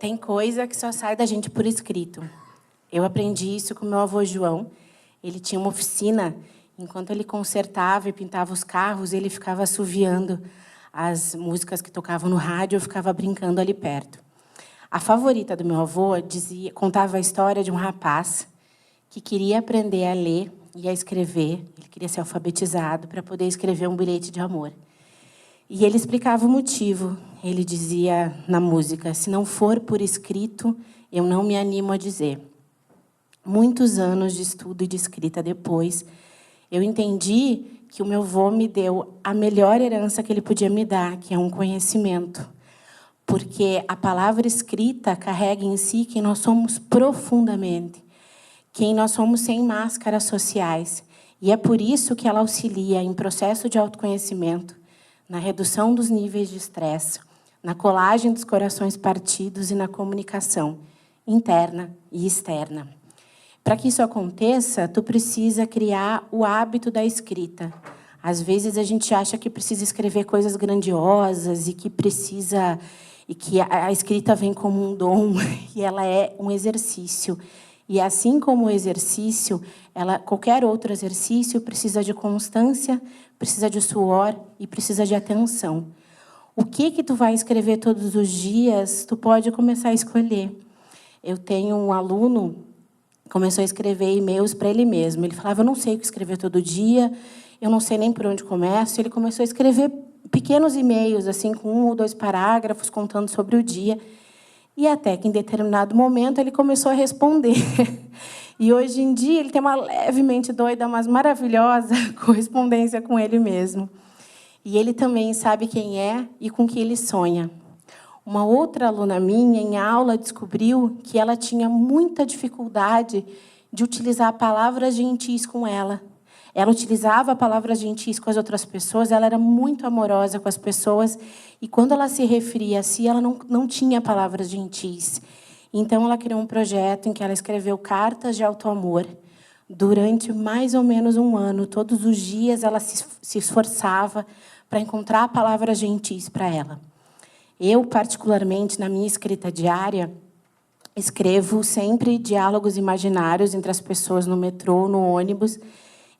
Tem coisa que só sai da gente por escrito. Eu aprendi isso com meu avô João. Ele tinha uma oficina. Enquanto ele consertava e pintava os carros, ele ficava assoviando as músicas que tocavam no rádio, eu ficava brincando ali perto. A favorita do meu avô contava a história de um rapaz que queria aprender a ler e a escrever. Ele queria ser alfabetizado para poder escrever um bilhete de amor. E ele explicava o motivo. Ele dizia na música: se não for por escrito, eu não me animo a dizer. Muitos anos de estudo e de escrita depois, eu entendi que o meu avô me deu a melhor herança que ele podia me dar, que é um conhecimento. Porque a palavra escrita carrega em si quem nós somos profundamente, quem nós somos sem máscaras sociais. E é por isso que ela auxilia em processo de autoconhecimento, na redução dos níveis de estresse, na colagem dos corações partidos e na comunicação interna e externa. Para que isso aconteça, tu precisa criar o hábito da escrita. Às vezes a gente acha que precisa escrever coisas grandiosas e que a escrita vem como um dom e ela é um exercício. E assim como o exercício, qualquer outro exercício precisa de constância, precisa de suor e precisa de atenção. O que tu vai escrever todos os dias, tu pode começar a escolher. Eu tenho um aluno que começou a escrever e-mails para ele mesmo. Ele falava: eu não sei o que escrever todo dia, eu não sei nem por onde começo. Ele começou a escrever pequenos e-mails, assim, com 1 ou 2 parágrafos, contando sobre o dia. E até que, em determinado momento, ele começou a responder. E, hoje em dia, ele tem uma levemente doida, mas maravilhosa correspondência com ele mesmo. E ele também sabe quem é e com que ele sonha. Uma outra aluna minha, em aula, descobriu que ela tinha muita dificuldade de utilizar palavras gentis com ela. Ela utilizava palavras gentis com as outras pessoas, ela era muito amorosa com as pessoas, e quando ela se referia a si, ela não tinha palavras gentis. Então, ela criou um projeto em que ela escreveu cartas de autoamor. Durante mais ou menos 1 ano, todos os dias, ela se esforçava para encontrar palavras gentis para ela. Eu, particularmente, na minha escrita diária, escrevo sempre diálogos imaginários entre as pessoas no metrô, no ônibus.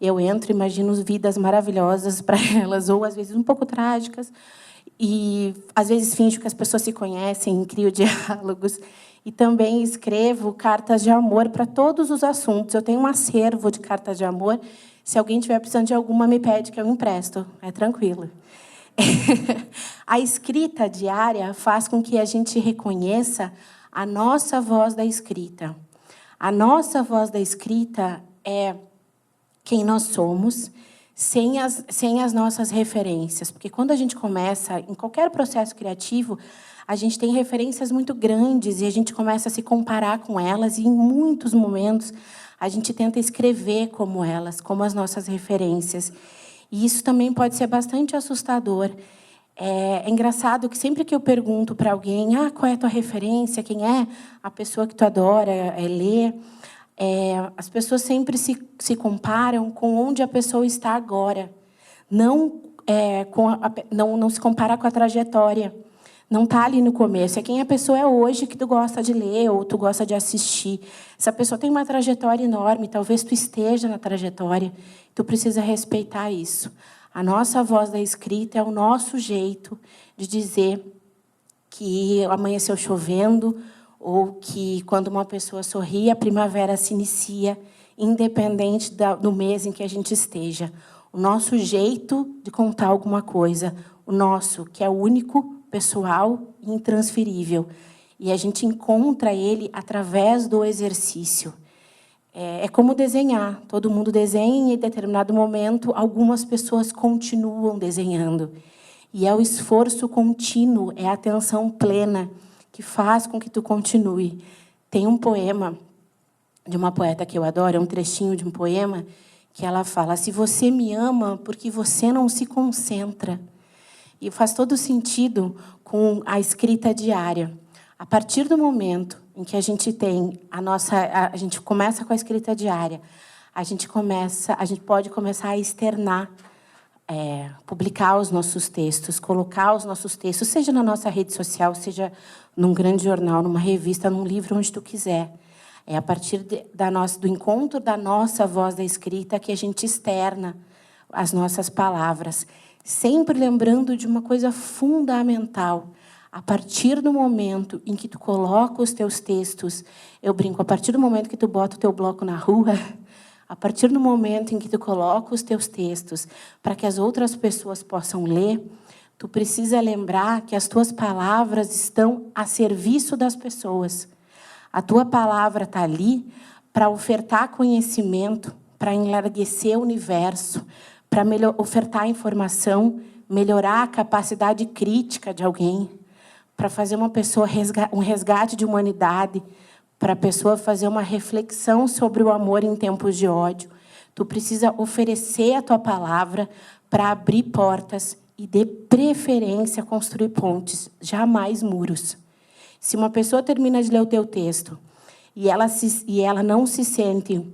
Eu entro, imagino vidas maravilhosas para elas, ou, às vezes, um pouco trágicas. E, às vezes, finjo que as pessoas se conhecem, crio diálogos. E também escrevo cartas de amor para todos os assuntos. Eu tenho um acervo de cartas de amor. Se alguém estiver precisando de alguma, me pede que eu empresto. É tranquilo. A escrita diária faz com que a gente reconheça a nossa voz da escrita. A nossa voz da escrita é quem nós somos, sem as nossas referências. Porque quando a gente começa, em qualquer processo criativo, a gente tem referências muito grandes e a gente começa a se comparar com elas, e, em muitos momentos, a gente tenta escrever como elas, como as nossas referências. E isso também pode ser bastante assustador. É engraçado que sempre que eu pergunto para alguém: qual é a tua referência, quem é a pessoa que tu adora ler, as pessoas sempre se comparam com onde a pessoa está agora. Não se compara com a trajetória. Não está ali no começo. É quem a pessoa é hoje que tu gosta de ler ou tu gosta de assistir. Essa pessoa tem uma trajetória enorme, talvez tu esteja na trajetória. Tu precisa respeitar isso. A nossa voz da escrita é o nosso jeito de dizer que amanheceu chovendo, ou que, quando uma pessoa sorri, a primavera se inicia, independente do mês em que a gente esteja. O nosso jeito de contar alguma coisa, o nosso, que é único, pessoal e intransferível. E a gente encontra ele através do exercício. É como desenhar. Todo mundo desenha e, em determinado momento, algumas pessoas continuam desenhando. E é o esforço contínuo, é a atenção plena que faz com que tu continue. Tem um poema de uma poeta que eu adoro, é um trechinho de um poema, que ela fala: se você me ama, porque você não se concentra. E faz todo sentido com a escrita diária. A partir do momento em que a gente começa com a escrita diária, a gente pode começar a externar publicar os nossos textos, colocar os nossos textos, seja na nossa rede social, seja num grande jornal, numa revista, num livro, onde tu quiser. É a partir do encontro da nossa voz da escrita que a gente externa as nossas palavras, sempre lembrando de uma coisa fundamental. A partir do momento em que tu coloca os teus textos, eu brinco, a partir do momento que tu bota o teu bloco na rua, a partir do momento em que tu coloca os teus textos para que as outras pessoas possam ler, tu precisa lembrar que as tuas palavras estão a serviço das pessoas. A tua palavra está ali para ofertar conhecimento, para enlarguecer o universo, para ofertar informação, melhorar a capacidade crítica de alguém, para fazer uma pessoa um resgate de humanidade, para a pessoa fazer uma reflexão sobre o amor em tempos de ódio. Tu precisa oferecer a tua palavra para abrir portas e, de preferência, construir pontes, jamais muros. Se uma pessoa termina de ler o teu texto e ela não se sente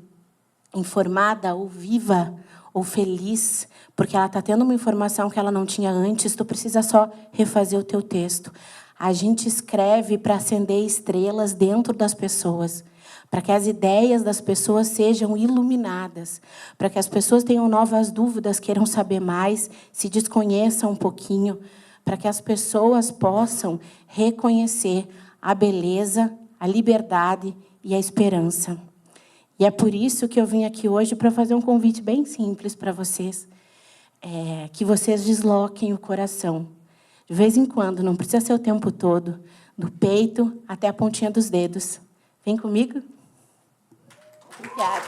informada ou viva ou feliz, porque ela está tendo uma informação que ela não tinha antes, tu precisa só refazer o teu texto. A gente escreve para acender estrelas dentro das pessoas, para que as ideias das pessoas sejam iluminadas, para que as pessoas tenham novas dúvidas, queiram saber mais, se desconheçam um pouquinho, para que as pessoas possam reconhecer a beleza, a liberdade e a esperança. E é por isso que eu vim aqui hoje para fazer um convite bem simples para vocês, que vocês desloquem o coração. De vez em quando, não precisa ser o tempo todo, do peito até a pontinha dos dedos. Vem comigo? Obrigada.